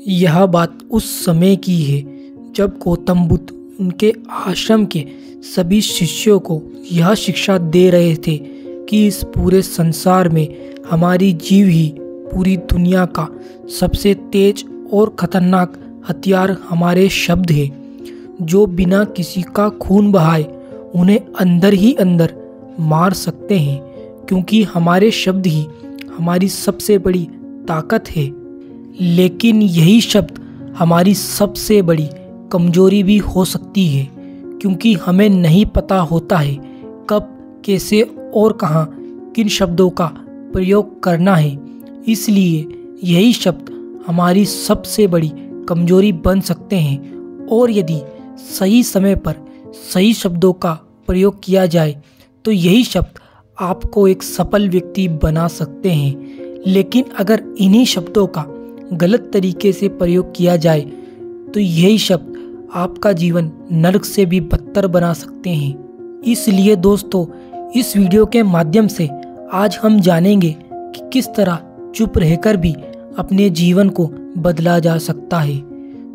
यह बात उस समय की है जब गौतम बुद्ध उनके आश्रम के सभी शिष्यों को यह शिक्षा दे रहे थे कि इस पूरे संसार में हमारी जीव ही पूरी दुनिया का सबसे तेज और खतरनाक हथियार हमारे शब्द है, जो बिना किसी का खून बहाए उन्हें अंदर ही अंदर मार सकते हैं, क्योंकि हमारे शब्द ही हमारी सबसे बड़ी ताकत है। लेकिन यही शब्द हमारी सबसे बड़ी कमजोरी भी हो सकती है, क्योंकि हमें नहीं पता होता है कब, कैसे और कहाँ किन शब्दों का प्रयोग करना है। इसलिए यही शब्द हमारी सबसे बड़ी कमजोरी बन सकते हैं, और यदि सही समय पर सही शब्दों का प्रयोग किया जाए तो यही शब्द आपको एक सफल व्यक्ति बना सकते हैं। लेकिन अगर इन्हीं शब्दों का गलत तरीके से प्रयोग किया जाए तो यही शब्द आपका जीवन नरक से भी बदतर बना सकते हैं। इसलिए दोस्तों, इस वीडियो के माध्यम से आज हम जानेंगे कि किस तरह चुप रहकर भी अपने जीवन को बदला जा सकता है।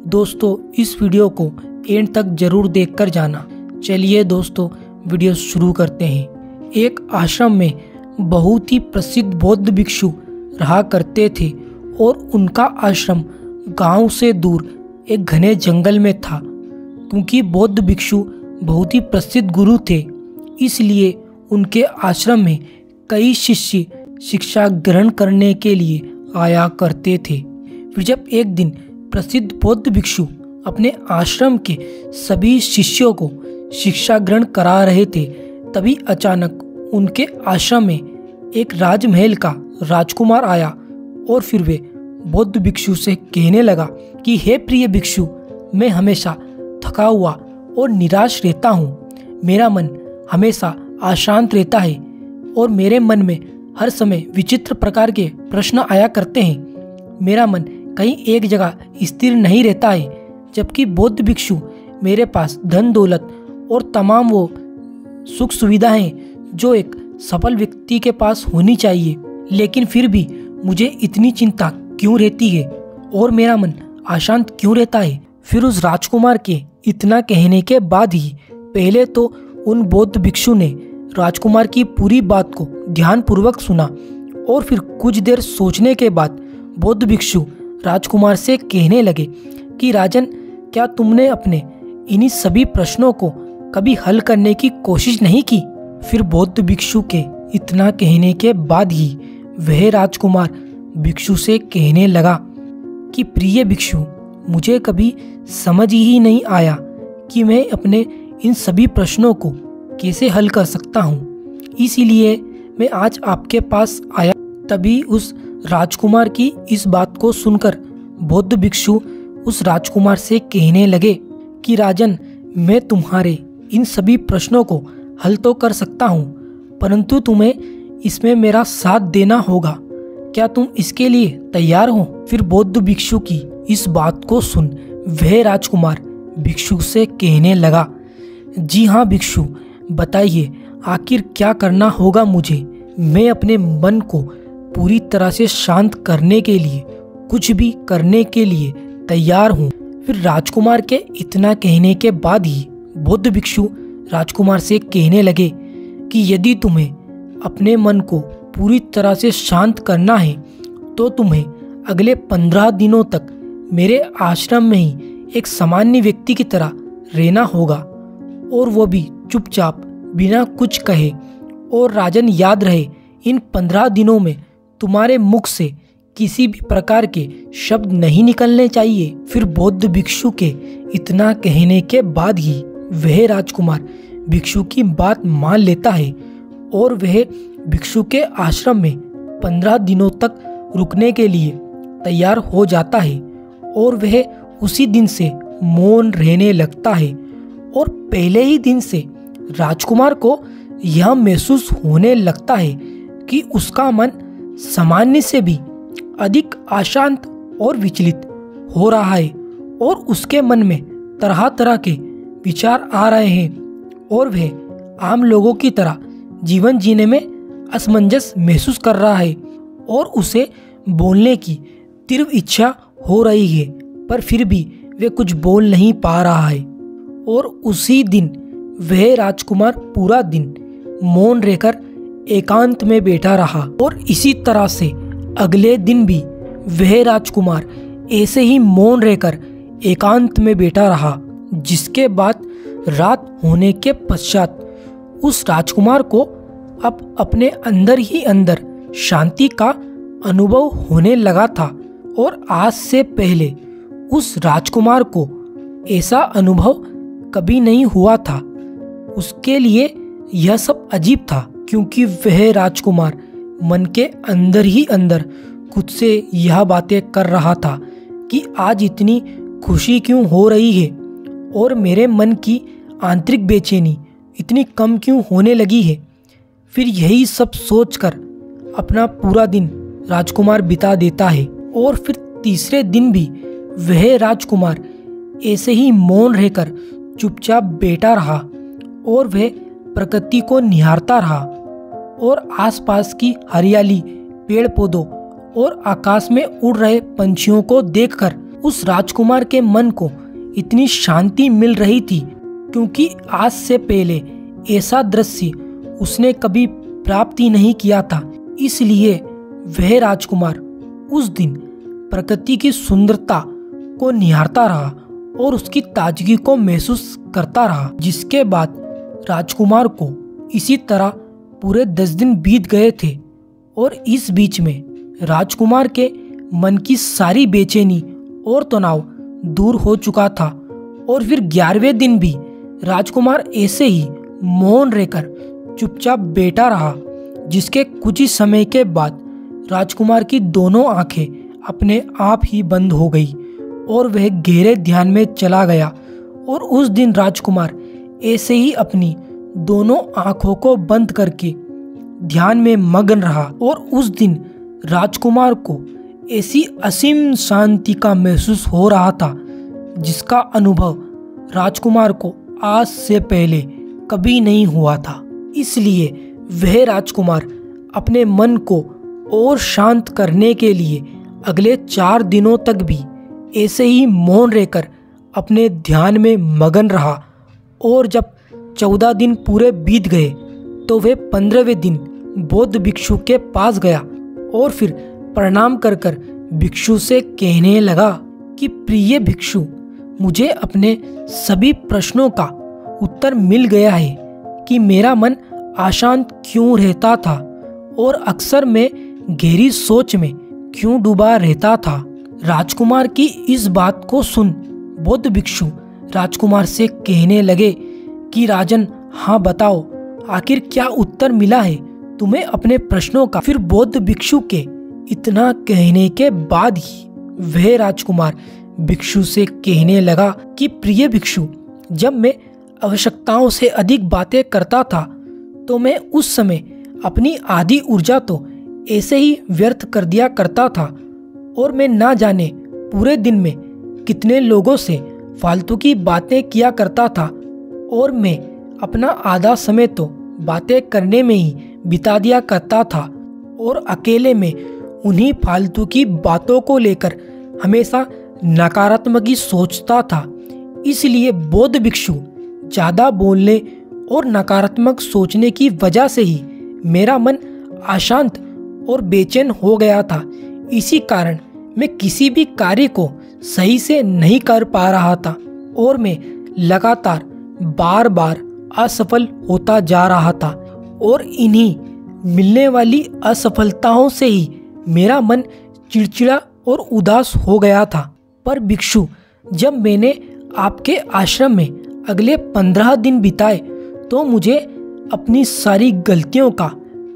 दोस्तों, इस वीडियो को एंड तक जरूर देखकर जाना। चलिए दोस्तों, वीडियो शुरू करते हैं। एक आश्रम में बहुत ही प्रसिद्ध बौद्ध भिक्षु रहा करते थे और उनका आश्रम गांव से दूर एक घने जंगल में था। क्योंकि बौद्ध भिक्षु बहुत ही प्रसिद्ध गुरु थे, इसलिए उनके आश्रम में कई शिष्य शिक्षा ग्रहण करने के लिए आया करते थे। फिर जब एक दिन प्रसिद्ध बौद्ध भिक्षु अपने आश्रम के सभी शिष्यों को शिक्षा ग्रहण करा रहे थे, तभी अचानक उनके आश्रम में एक राजमहल का राजकुमार आया और फिर वे बौद्ध भिक्षु से कहने लगा कि हे प्रिय भिक्षु, मैं हमेशा थका हुआ और निराश रहता हूँ। मेरा मन हमेशा अशांत रहता है और मेरे मन में हर समय विचित्र प्रकार के प्रश्न आया करते हैं। मेरा मन कहीं एक जगह स्थिर नहीं रहता है, जबकि बौद्ध भिक्षु मेरे पास धन दौलत और तमाम वो सुख सुविधाएं जो एक सफल व्यक्ति के पास होनी चाहिए, लेकिन फिर भी मुझे इतनी चिंता क्यों रहती है और मेरा मन अशांत क्यों रहता है। फिर उस राजकुमार के इतना कहने के बाद ही पहले तो उन बौद्ध भिक्षु ने राजकुमार की पूरी बात को ध्यानपूर्वक सुना, और फिर कुछ देर सोचने के बाद बौद्ध भिक्षु राजकुमार से कहने लगे कि राजन, क्या तुमने अपने इन्हीं सभी प्रश्नों को कभी हल करने की कोशिश नहीं की। फिर बौद्ध भिक्षु के इतना कहने के बाद ही वह राजकुमार भिक्षु से कहने लगा कि प्रिय भिक्षु, मुझे कभी समझ ही नहीं आया कि मैं अपने इन सभी प्रश्नों को कैसे हल कर सकता हूँ। इसीलिए मैं आज आपके पास आया। तभी उस राजकुमार की इस बात को सुनकर बौद्ध भिक्षु उस राजकुमार से कहने लगे कि राजन, मैं तुम्हारे इन सभी प्रश्नों को हल तो कर सकता हूँ, परंतु तुम्हें इसमें मेरा साथ देना होगा। क्या तुम इसके लिए तैयार हो। फिर बौद्ध भिक्षु की इस बात को सुन वह राजकुमार भिक्षु से कहने लगा, जी हाँ भिक्षु, बताइए आखिर क्या करना होगा मुझे। मैं अपने मन को पूरी तरह से शांत करने के लिए कुछ भी करने के लिए तैयार हूँ। फिर राजकुमार के इतना कहने के बाद ही बौद्ध भिक्षु राजकुमार से कहने लगे कि यदि तुम्हें अपने मन को पूरी तरह से शांत करना है तो तुम्हें अगले 15 दिनों तक मेरे आश्रम में ही एक सामान्य व्यक्ति की तरह रहना होगा, और वो भी चुपचाप बिना कुछ कहे। और राजन, याद रहे, इन 15 दिनों में तुम्हारे मुख से किसी भी प्रकार के शब्द नहीं निकलने चाहिए। फिर बौद्ध भिक्षु के इतना कहने के बाद ही वह राजकुमार भिक्षु की बात मान लेता है और वह भिक्षु के आश्रम में 15 दिनों तक रुकने के लिए तैयार हो जाता है, और वह उसी दिन से मौन रहने लगता है। और पहले ही दिन से राजकुमार को यह महसूस होने लगता है कि उसका मन सामान्य से भी अधिक अशांत और विचलित हो रहा है, और उसके मन में तरह तरह के विचार आ रहे हैं, और वह आम लोगों की तरह जीवन जीने में असमंजस महसूस कर रहा है, और उसे बोलने की तीव्र इच्छा हो रही है, पर फिर भी वे कुछ बोल नहीं पा रहा है। और उसी दिन वह राजकुमार पूरा दिन मौन रहकर एकांत में बैठा रहा। और इसी तरह से अगले दिन भी वह राजकुमार ऐसे ही मौन रहकर एकांत में बैठा रहा। जिसके बाद रात होने के पश्चात उस राजकुमार को अब अपने अंदर ही अंदर शांति का अनुभव होने लगा था। और आज से पहले उस राजकुमार को ऐसा अनुभव कभी नहीं हुआ था। उसके लिए यह सब अजीब था, क्योंकि वह राजकुमार मन के अंदर ही अंदर खुद से यह बातें कर रहा था कि आज इतनी खुशी क्यों हो रही है और मेरे मन की आंतरिक बेचैनी इतनी कम क्यों होने लगी है। फिर यही सब सोचकर अपना पूरा दिन राजकुमार बिता देता है। और फिर तीसरे दिन भी वह राजकुमार ऐसे ही मौन रहकर चुपचाप बैठा रहा और वह प्रकृति को निहारता रहा। और आसपास की हरियाली, पेड़ पौधों और आकाश में उड़ रहे पंछियों को देखकर उस राजकुमार के मन को इतनी शांति मिल रही थी, क्योंकि आज से पहले ऐसा दृश्य उसने कभी प्राप्त ही नहीं किया था। इसलिए वह राजकुमार उस दिन प्रकृति की सुंदरता को निहारता रहा और उसकी ताजगी को महसूस करता रहा। जिसके बाद राजकुमार को इसी तरह पूरे 10 दिन बीत गए थे। और इस बीच में राजकुमार के मन की सारी बेचैनी और तनाव दूर हो चुका था। और फिर 11वें दिन भी राजकुमार ऐसे ही मौन रहकर चुपचाप बैठा रहा। जिसके कुछ ही समय के बाद राजकुमार की दोनों आंखें अपने आप ही बंद हो गई और वह गहरे ध्यान में चला गया। और उस दिन राजकुमार ऐसे ही अपनी दोनों आंखों को बंद करके ध्यान में मग्न रहा। और उस दिन राजकुमार को ऐसी असीम शांति का महसूस हो रहा था, जिसका अनुभव राजकुमार को आज से पहले कभी नहीं हुआ था। इसलिए वह राजकुमार अपने मन को और शांत करने के लिए अगले 4 दिनों तक भी ऐसे ही मौन रहकर अपने ध्यान में मगन रहा। और जब 14 दिन पूरे बीत गए तो वह 15वें दिन बौद्ध भिक्षु के पास गया और फिर प्रणाम कर कर भिक्षु से कहने लगा कि प्रिय भिक्षु, मुझे अपने सभी प्रश्नों का उत्तर मिल गया है कि मेरा मन अशांत क्यों रहता था और अक्सर मैं गहरी सोच में क्यों डूबा रहता था। राजकुमार की इस बात को सुन बौद्ध भिक्षु राजकुमार से कहने लगे कि राजन, हाँ बताओ, आखिर क्या उत्तर मिला है तुम्हें अपने प्रश्नों का। फिर बौद्ध भिक्षु के इतना कहने के बाद ही वह राजकुमार भिक्षु से कहने लगा कि प्रिय भिक्षु, जब मैं आवश्यकताओं से अधिक बातें करता था तो मैं उस समय अपनी आधी ऊर्जा तो ऐसे ही व्यर्थ कर दिया करता था और मैं ना जाने पूरे दिन में कितने लोगों से फालतू की बातें किया करता था और मैं अपना आधा समय तो बातें करने में ही बिता दिया करता था और अकेले में उन्हीं फालतू की बातों को लेकर हमेशा नकारात्मक ही सोचता था। इसलिए बौद्ध भिक्षु ज़्यादा बोलने और नकारात्मक सोचने की वजह से ही मेरा मन अशांत और बेचैन हो गया था। इसी कारण मैं किसी भी कार्य को सही से नहीं कर पा रहा था और मैं लगातार बार बार असफल होता जा रहा था और इन्हीं मिलने वाली असफलताओं से ही मेरा मन चिड़चिड़ा और उदास हो गया था। पर भिक्षु, जब मैंने आपके आश्रम में अगले 15 दिन बिताए तो मुझे अपनी सारी गलतियों का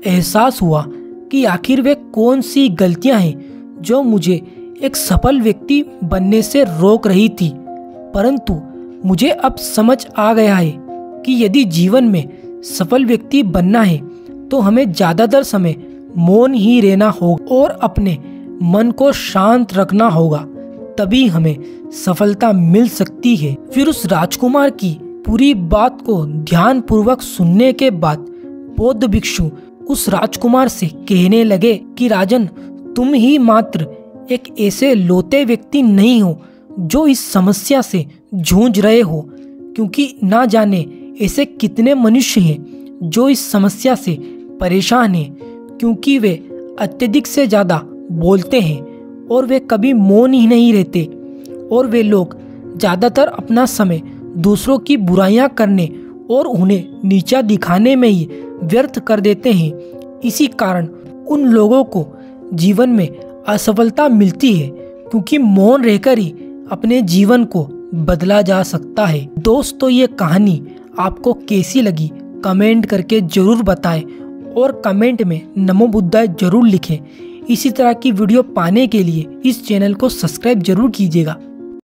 एहसास हुआ कि आखिर वे कौन सी गलतियां हैं जो मुझे एक सफल व्यक्ति बनने से रोक रही थी। परंतु मुझे अब समझ आ गया है कि यदि जीवन में सफल व्यक्ति बनना है तो हमें ज़्यादातर समय मौन ही रहना होगा और अपने मन को शांत रखना होगा, तभी हमें सफलता मिल सकती है। फिर उस राजकुमार की पूरी बात को ध्यान पूर्वक सुनने के बाद बौद्ध भिक्षु उस राजकुमार से कहने लगे कि राजन, तुम ही मात्र एक ऐसे लौते व्यक्ति नहीं हो जो इस समस्या से जूझ रहे हो, क्योंकि ना जाने ऐसे कितने मनुष्य हैं जो इस समस्या से परेशान हैं, क्योंकि वे अत्यधिक से ज़्यादा बोलते हैं और वे कभी मौन ही नहीं रहते, और वे लोग ज़्यादातर अपना समय दूसरों की बुराइयां करने और उन्हें नीचा दिखाने में ही व्यर्थ कर देते हैं। इसी कारण उन लोगों को जीवन में असफलता मिलती है, क्योंकि मौन रहकर ही अपने जीवन को बदला जा सकता है। दोस्तों, ये कहानी आपको कैसी लगी कमेंट करके ज़रूर बताएं और कमेंट में नमो बुद्धाय ज़रूर लिखें। इसी तरह की वीडियो पाने के लिए इस चैनल को सब्सक्राइब जरूर कीजिएगा।